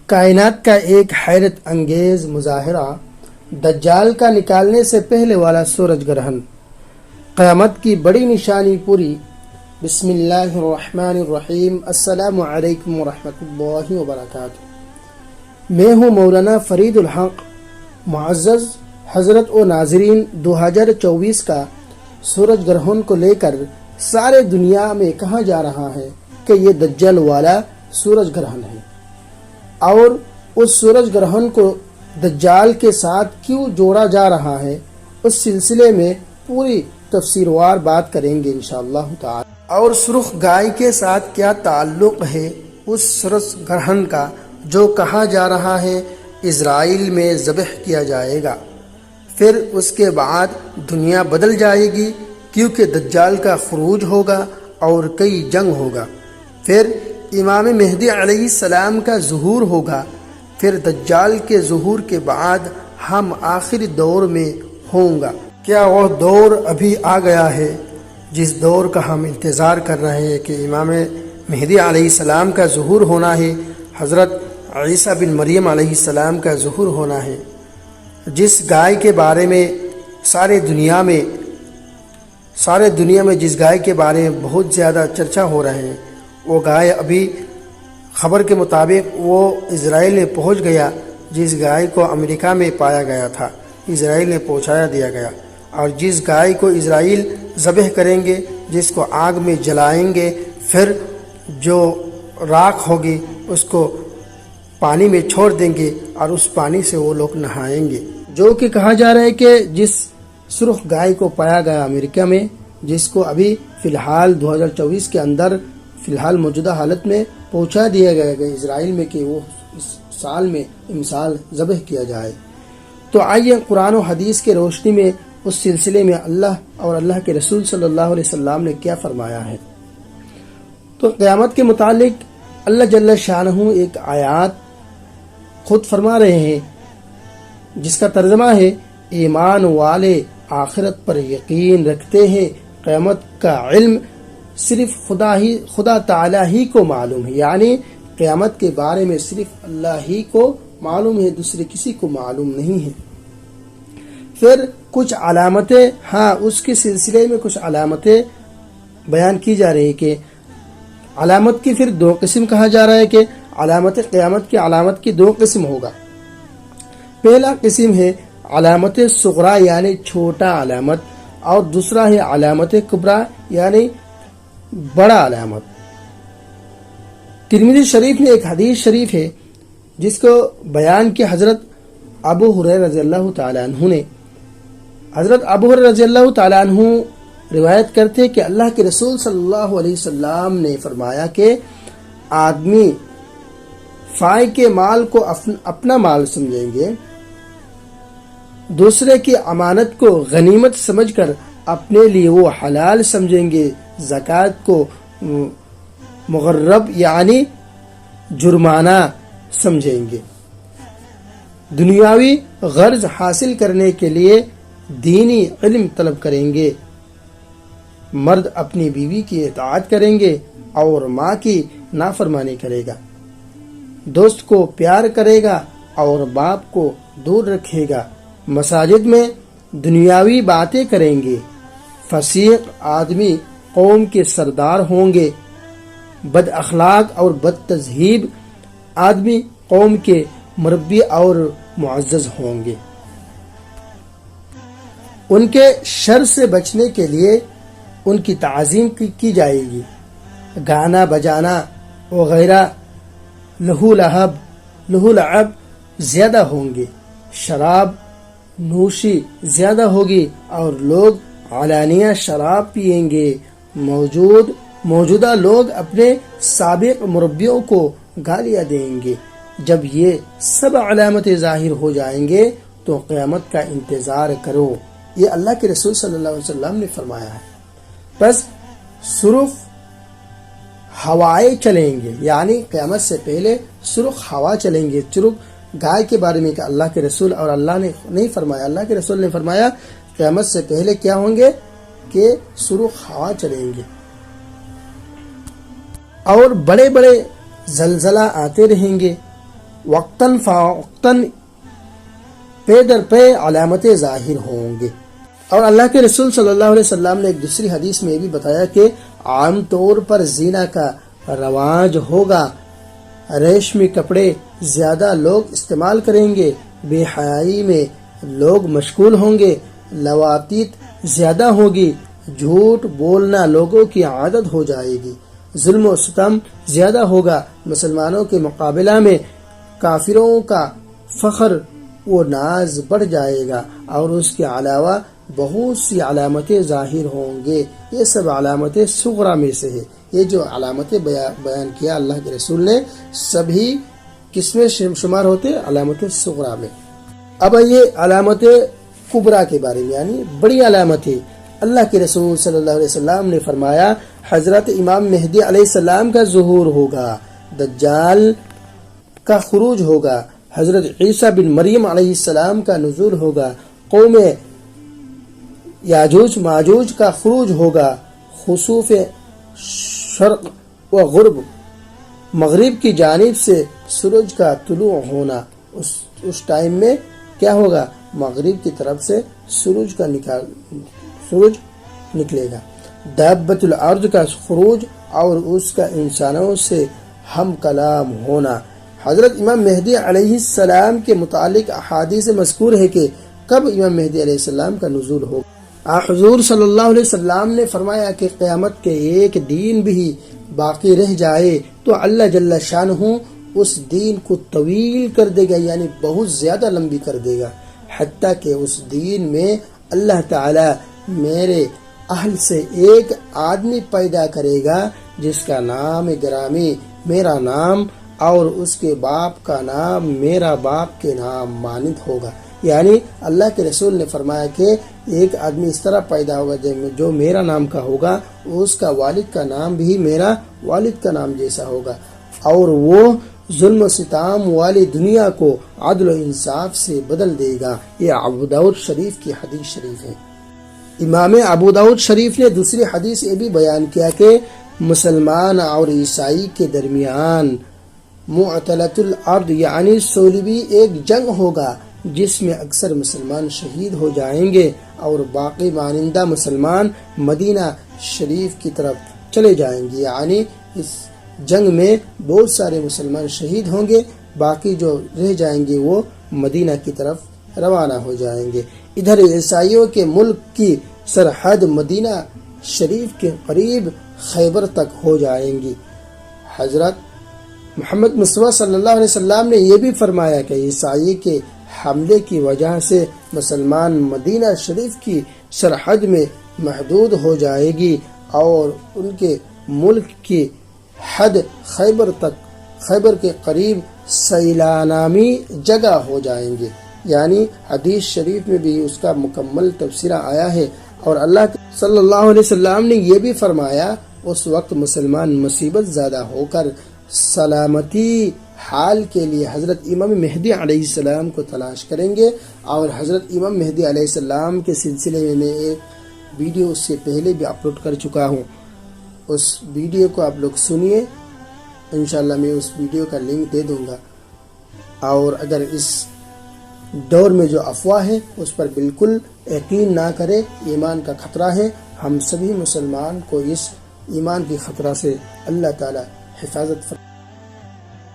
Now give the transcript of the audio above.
کائنات کا ایک حیرت انگیز مظاہرہ دجال کا نکالنے سے پہلے والا سورج گرہن، قیامت کی بڑی نشانی پوری۔ بسم اللہ الرحمن الرحیم۔ السلام علیکم ورحمۃ اللہ وبرکاتہ۔ میں ہوں مولانا فرید الحق۔ معزز حضرت و ناظرین، 2024 کا سورج گرہن کو لے کر سارے دنیا میں کہا جا رہا ہے کہ یہ دجال والا سورج گرہن ہے، اور اس سورج گرہن کو دجال کے ساتھ کیوں جوڑا جا رہا ہے، اس سلسلے میں پوری تفسیروار بات کریں گے انشاءاللہ تعالی۔ اور سرخ گائے کے ساتھ کیا تعلق ہے اس سورج گرہن کا جو کہا جا رہا ہے اسرائیل میں ذبح کیا جائے گا، پھر اس کے بعد دنیا بدل جائے گی کیونکہ دجال کا خروج ہوگا اور کئی جنگ ہوگا، پھر امام مہدی علیہ السلام کا ظہور ہوگا، پھر دجال کے ظہور کے بعد ہم آخری دور میں ہوں گا۔ کیا وہ دور ابھی آ گیا ہے جس دور کا ہم انتظار کر رہے ہیں کہ امام مہدی علیہ السلام کا ظہور ہونا ہے، حضرت عیسیٰ بن مریم علیہ السلام کا ظہور ہونا ہے، جس گائے کے بارے میں سارے دنیا میں جس گائے کے بارے میں بہت زیادہ چرچا ہو رہے ہیں، وہ گائے ابھی خبر کے مطابق وہ اسرائیل میں پہنچ گیا۔ جس گائے کو امریکہ میں پایا گیا تھا اسرائیل میں پہنچایا دیا گیا، اور جس گائے کو اسرائیل ذبح کریں گے، جس کو آگ میں جلائیں گے، پھر جو راکھ ہوگی اس کو پانی میں چھوڑ دیں گے اور اس پانی سے وہ لوگ نہائیں گے۔ جو کہ کہا جا رہا ہے کہ جس سرخ گائے کو پایا گیا امریکہ میں، جس کو ابھی فی الحال 2024 کے اندر فی الحال موجودہ حالت میں پہنچا دیا گیا اسرائیل میں کہ وہ اس سال میں امسال ذبح کیا جائے۔ تو آئیے قرآن و حدیث کے روشنی میں اس سلسلے میں اللہ اور اللہ کے رسول صلی اللہ علیہ وسلم نے کیا فرمایا ہے۔ تو قیامت کے متعلق اللہ جل شانہ ایک آیات خود فرما رہے ہیں جس کا ترجمہ ہے، ایمان والے آخرت پر یقین رکھتے ہیں، قیامت کا علم صرف خدا تعالی ہی کو معلوم ہے، یعنی قیامت کے بارے میں صرف اللہ ہی کو معلوم ہے، دوسرے کسی کو معلوم نہیں ہے۔ پھر کچھ علامتیں، اس کے سلسلے میں کچھ علامتیں بیان کی جا رہی ہے کہ علامت کی پھر دو قسم کہا جا رہا ہے کہ علامت کی دو قسم ہوگا۔ پہلا قسم ہے علامت صغرا یعنی چھوٹا علامت، اور دوسرا ہے علامت کبریٰ یعنی بڑا علامت۔ ترمذی شریف میں ایک حدیث شریف ہے جس کو بیان کیا حضرت ابو ہریرہ رضی اللہ تعالی عنہ نے۔ حضرت ابو ہریرہ رضی اللہ تعالی عنہ روایت کرتے کہ اللہ کے رسول صلی اللہ علیہ وسلم نے فرمایا کہ آدمی فائق کے مال کو اپنا مال سمجھیں گے، دوسرے کی امانت کو غنیمت سمجھ کر اپنے لیے وہ حلال سمجھیں گے، زکوٰۃ کو مغرب یعنی جرمانہ سمجھیں گے، دنیاوی غرض حاصل کرنے کے لیے دینی علم طلب کریں گے، مرد اپنی بیوی کی اطاعت کریں گے اور ماں کی نافرمانی کرے گا، دوست کو پیار کرے گا اور باپ کو دور رکھے گا، مساجد میں دنیاوی باتیں کریں گے، فسیق آدمی قوم کے سردار ہوں گے، بد اخلاق اور بد تہذیب آدمی قوم کے مربی اور معزز ہوں گے۔ ان کے شر سے بچنے کے لیے ان کی تعظیم کی جائے گی، گانا بجانا وغیرہ لہو لعب زیادہ ہوں گے، شراب نوشی زیادہ ہوگی اور لوگ علانیہ شراب پیئیں گے، موجودہ لوگ اپنے سابق مربیوں کو گالیاں دیں گے۔ جب یہ سب علامتیں ظاہر ہو جائیں گے تو قیامت کا انتظار کرو، یہ اللہ کے رسول صلی اللہ علیہ وسلم نے فرمایا ہے۔ بس سرخ ہوائیں چلیں گے، یعنی قیامت سے پہلے سرخ ہوا چلیں گے۔ سرخ گائے کے بارے میں کہ اللہ کے رسول اور اللہ نے نہیں فرمایا، اللہ کے رسول نے فرمایا قیامت سے پہلے کیا ہوں گے کہ سرخ ہوا چلیں گے، اور بڑے بڑے زلزلہ آتے رہیں گے، وقتاً فوقتاً پے در پے علامتیں ظاہر ہوں گے۔ اور اللہ کے رسول صلی اللہ علیہ وسلم نے ایک دوسری حدیث میں یہ بھی بتایا کہ عام طور پر زنا کا رواج ہوگا، ریشمی کپڑے زیادہ لوگ استعمال کریں گے، بے حیائی میں لوگ مشغول ہوں گے، لواطیت زیادہ ہوگی، جھوٹ بولنا لوگوں کی عادت ہو جائے گی، ظلم و ستم زیادہ ہوگا، مسلمانوں کے مقابلہ میں کافروں کا فخر و ناز بڑھ جائے گا، اور اس کے علاوہ بہت سی علامتیں ظاہر ہوں گے۔ یہ سب علامتیں صغرا میں سے ہے۔ یہ جو علامتیں بیان کیا اللہ کے رسول نے، سبھی کس میں شمار ہوتے؟ علامتیں صغرا میں۔ اب یہ علامتیں کبرا کے بارے میں، یعنی بڑی علامتیں، اللہ کے رسول صلی اللہ علیہ وسلم نے فرمایا حضرت امام مہدی علیہ السلام کا ظہور ہوگا، دجال کا خروج ہوگا، حضرت عیسیٰ بن مریم علیہ السلام کا نزول ہوگا، قوم یاجوج ماجوج کا خروج ہوگا، خسوف شرق و غرب، مغرب کی جانب سے سورج کا طلوع ہونا، اس ٹائم میں کیا ہوگا؟ مغرب کی طرف سے سورج نکلے گا، دابۃ الارض کا خروج اور اس کا انسانوں سے ہم کلام ہونا۔ حضرت امام مہدی علیہ السلام کے متعلق احادیث مذکور ہے کہ کب امام مہدی علیہ السلام کا نزول ہوگا۔ حضور صلی اللہ علیہ وسلم نے فرمایا کہ قیامت کے ایک دن بھی باقی رہ جائے تو اللہ جل شانہ اس دین کو طویل کر دے گا، یعنی بہت زیادہ لمبی کر دے گا، حتیٰ کہ اس دین میں اللہ تعالی میرے اہل سے ایک آدمی پیدا کرے گا جس کا نام گرامی میرا نام اور اس کے باپ کا نام میرا باپ کے نام مانند ہوگا۔ یعنی اللہ کے رسول نے فرمایا کہ ایک آدمی اس طرح پیدا ہوگا جو میرا نام کا ہوگا، اس کا والد کا نام بھی میرا والد کا نام جیسا ہوگا، اور وہ ظلم و ستم والی دنیا کو عدل و انصاف سے بدل دے گا۔ یہ ابو داؤد شریف کی حدیث شریف ہے۔ امام ابو داؤد شریف نے دوسری حدیث یہ بھی بیان کیا کہ مسلمان اور عیسائی کے درمیان معطلۃ الارض یعنی صلیبی ایک جنگ ہوگا جس میں اکثر مسلمان شہید ہو جائیں گے اور باقی مانندہ مسلمان مدینہ شریف کی طرف چلے جائیں گے، یعنی اس جنگ میں بہت سارے مسلمان شہید ہوں گے، باقی جو رہ جائیں گے وہ مدینہ کی طرف روانہ ہو جائیں گے۔ ادھر عیسائیوں کے ملک کی سرحد مدینہ شریف کے قریب خیبر تک ہو جائیں گی۔ حضرت محمد مصطفیٰ صلی اللہ علیہ وسلم نے یہ بھی فرمایا کہ عیسائی کے حملے کی وجہ سے مسلمان مدینہ شریف کی سرحد میں محدود ہو جائے گی اور ان کے ملک کی حد خیبر کے قریب سیلانامی جگہ ہو جائیں گے، یعنی حدیث شریف میں بھی اس کا مکمل تبصرہ آیا ہے۔ اور اللہ صلی اللہ علیہ وسلم نے یہ بھی فرمایا اس وقت مسلمان مصیبت زیادہ ہو کر سلامتی حال کے لیے حضرت امام مہدی علیہ السلام کو تلاش کریں گے، اور حضرت امام مہدی علیہ السلام کے سلسلے میں ایک ویڈیو اس سے پہلے بھی اپلوڈ کر چکا ہوں، اس ویڈیو کو آپ لوگ سنیے، انشاءاللہ میں اس ویڈیو کا لنک دے دوں گا۔ اور اگر اس دور میں جو افواہ ہے اس پر بالکل یقین نہ کرے، ایمان کا خطرہ ہے، ہم سبھی مسلمان کو اس ایمان کی خطرہ سے اللہ تعالی حفاظت فرمائے۔